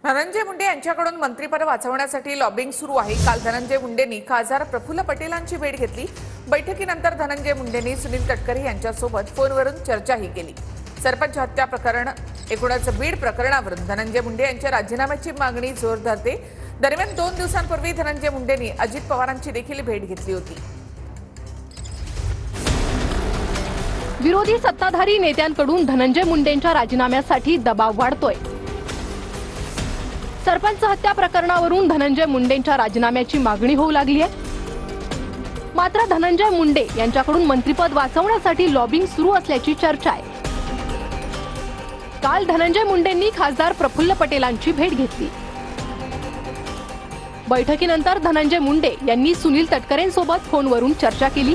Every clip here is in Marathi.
धनंजय मुंडे यांच्याकडून मंत्रिपद वाचवण्यासाठी लॉबिंग सुरू आहे। काल धनंजय मुंडेंनी खासदार प्रफुल्ल पटेलांची भेट घेतली। बैठकीनंतर धनंजय मुंडेंनी सुनील तटकरे यांच्यासोबत फोनवरून चर्चाही केली। सरपंच हत्या प्रकरण एकूणच बीड प्रकरणावरून धनंजय मुंडे यांच्या राजीनाम्याची मागणी जोर धरते। दरम्यान 2 दिवसांपूर्वी धनंजय मुंडेंनी अजित पवारांची देखील भेट घेतली होती। विरोधी सत्ताधारी नेत्यांकडून धनंजय मुंडेंच्या राजीनाम्यासाठी दबाव वाढतोय। सरपंच हत्या प्रकरणावरून धनंजय मुंडेंच्या राजीनाम्याची मागणी होऊ लागली आहे। मात्र धनंजय मुंडे यांच्याकडून मंत्रिपद वाचवण्यासाठी लॉबिंग सुरू असल्याची चर्चा आहे। काल धनंजय मुंडेंनी खासदार प्रफुल्ल पटेलांची भेट घेतली। बैठकीनंतर धनंजय मुंडे यांनी सुनील तटकरेंसोबत फोनवरून चर्चा केली।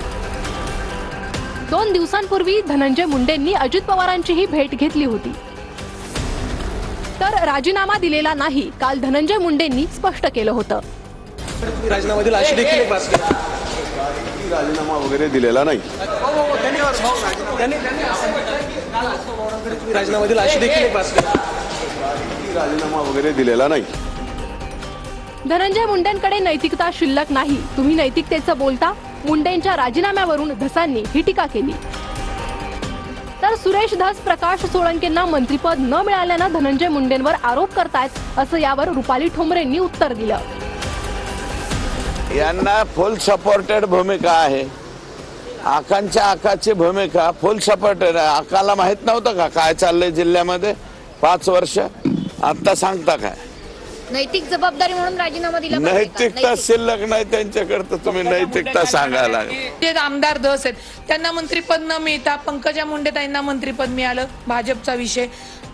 2 दिवसांपूर्वी धनंजय मुंडेंनी अजित पवारांचीही भेट घेतली होती। तर राजीनामा दिलेला नाही, काल धनंजय मुंडेंनी स्पष्ट केलं होतं। राजीनामा दिला अशी देखील एक बातमी राजीनामा वगैरे दिलेला नाही। राजीनामा दिला अशी देखील एक बातमी राजीनामा वगैरे दिलेला नाही। धनंजय मुंडेंकडे नैतिकता शिल्लक नाही, तुम्ही नैतिकतेचं बोलता। मुंडेंच्या राजीनाम्यावरून धसांनी ही टीका केली। तर सुरेश धस प्रकाश सोळंकेंना मंत्रिपद न मिळाल्यानं धनंजय मुंडेंवर आरोप करतायत, असं यावर रुपाली ठोंबरेंनी उत्तर दिलं। यांना फुल सपोर्टेड भूमिका आहे। आकांच्या आकाची भूमिका फुल सपोर्टेड आहे। आकाला माहित नव्हतं का काय चाललंय जिल्ह्यामध्ये 5 वर्ष? आता सांगता काय? नैतिक जबाबदारी म्हणून राजीनामा दिला। नैतिकता शिल्लक नाही त्यांच्याकडे, तर तुम्ही नैतिकता सांगायला जे आमदार दस आहेत त्यांना मंत्रिपद न मिळता पंकजा मुंडे ताईंना मंत्रिपद मिळालं। भाजपचा विषय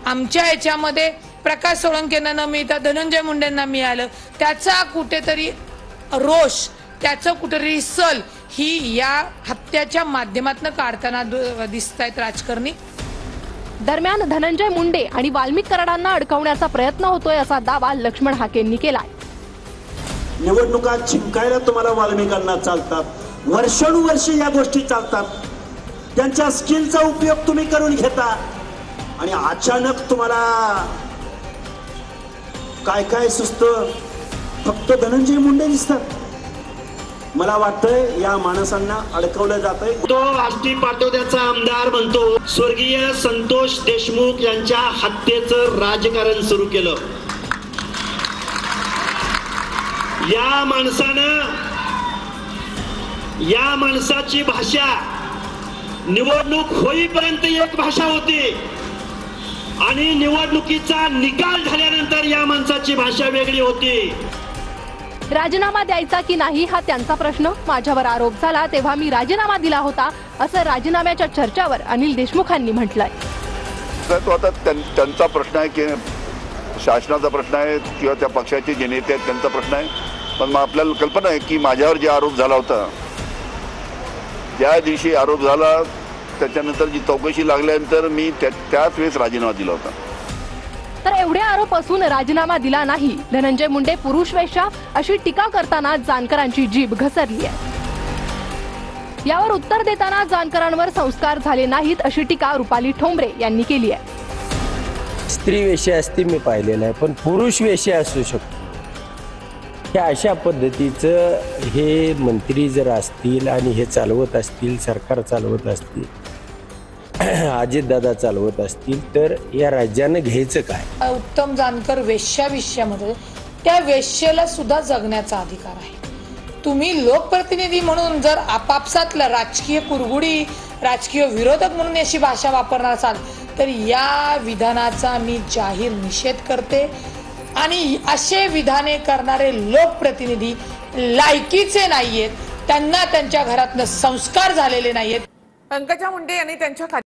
आमच्या याच्यामध्ये प्रकाश सोळंकेंना न मिळता धनंजय मुंडेंना मिळालं। त्याचा कुठेतरी रोष, त्याचं कुठेतरी सल ही या हत्याच्या माध्यमातून काढताना दिसतायत राजकारणी। दरम्यान धनंजय मुंडे आणि वाल्मिक कराडांना अडकवण्याचा प्रयत्न होतोय, असा दावा लक्ष्मण हाकेंनी केलाय। निवडणुका जिंकायला तुम्हाला वाल्मिकांना चालतात, वर्षानुवर्ष या गोष्टी चालतात। त्यांच्या स्किलचा उपयोग तुम्ही करून घेता आणि अचानक तुम्हाला काय काय सुचतं, फक्त धनंजय मुंडे दिसतात। मला वाटतंय या माणसांना अडकवलं जातंय। तो आष्टी पाटोद्याचा आमदार म्हणतो स्वर्गीय संतोष देशमुख यांच्या हत्येचं राजकारण सुरू केलं। या माणसाची भाषा निवडणूक होईपर्यंत एक भाषा होती आणि निवडणुकीचा निकाल झाल्यानंतर या माणसाची भाषा वेगळी होती। राजीनामा द्यायचा की नाही हा त्यांचा प्रश्न। माझ्यावर आरोप झाला तेव्हा मी राजीनामा दिला होता, असं राजीनाम्याच्या चर्चावर अनिल देशमुखांनी म्हटलंय। तो आता त्यांचा प्रश्न आहे की शासनाचा प्रश्न आहे किंवा त्या पक्षाचे जे नेते आहेत त्यांचा प्रश्न आहे। पण मग आपल्याला कल्पना आहे की माझ्यावर जे आरोप झाला होता, ज्या दिवशी आरोप झाला त्याच्यानंतर जी चौकशी लागल्यानंतर मी त्याच वेळेस राजीनामा दिला होता। तर एवढे आरोप असून राजीनामा दिला नाही, धनंजय मुंडे पुरुष वेश्या अशी टीका करताना जानकरांची जीभ घसरली आहे। यावर उत्तर देताना जानकरांवर संस्कार झाले नाहीत अशी टीका रुपाली ठोंबरे यांनी केली आहे। स्त्री वेश्या असते मी पाहिलेलं आहे, पण पुरुष वेश्या असू शकतो। हे अशा पद्धतीचं हे मंत्री जर असतील आणि हे चालवत असतील, सरकार चालवत असतील, अजितदादा चालवत असतील, तर या राज्यानं घ्यायचं काय? उत्तम जानकर वेश्या विषयामध्ये त्या वेश्येला सुद्धा जगण्याचा अधिकार आहे। तुम्ही लोकप्रतिनिधी म्हणून जर आपापसातला राजकीय कुरगुडी, राजकीय विरोधक म्हणून अशी भाषा वापरणार असाल तर या विधानाचा मी जाहीर निषेध करते आणि असे विधाने करणारे लोकप्रतिनिधी लायकीचे नाहीयेत, त्यांना त्यांच्या घरातनं संस्कार झालेले नाहीयेत। पंकजा मुंडे यांनी त्यांच्या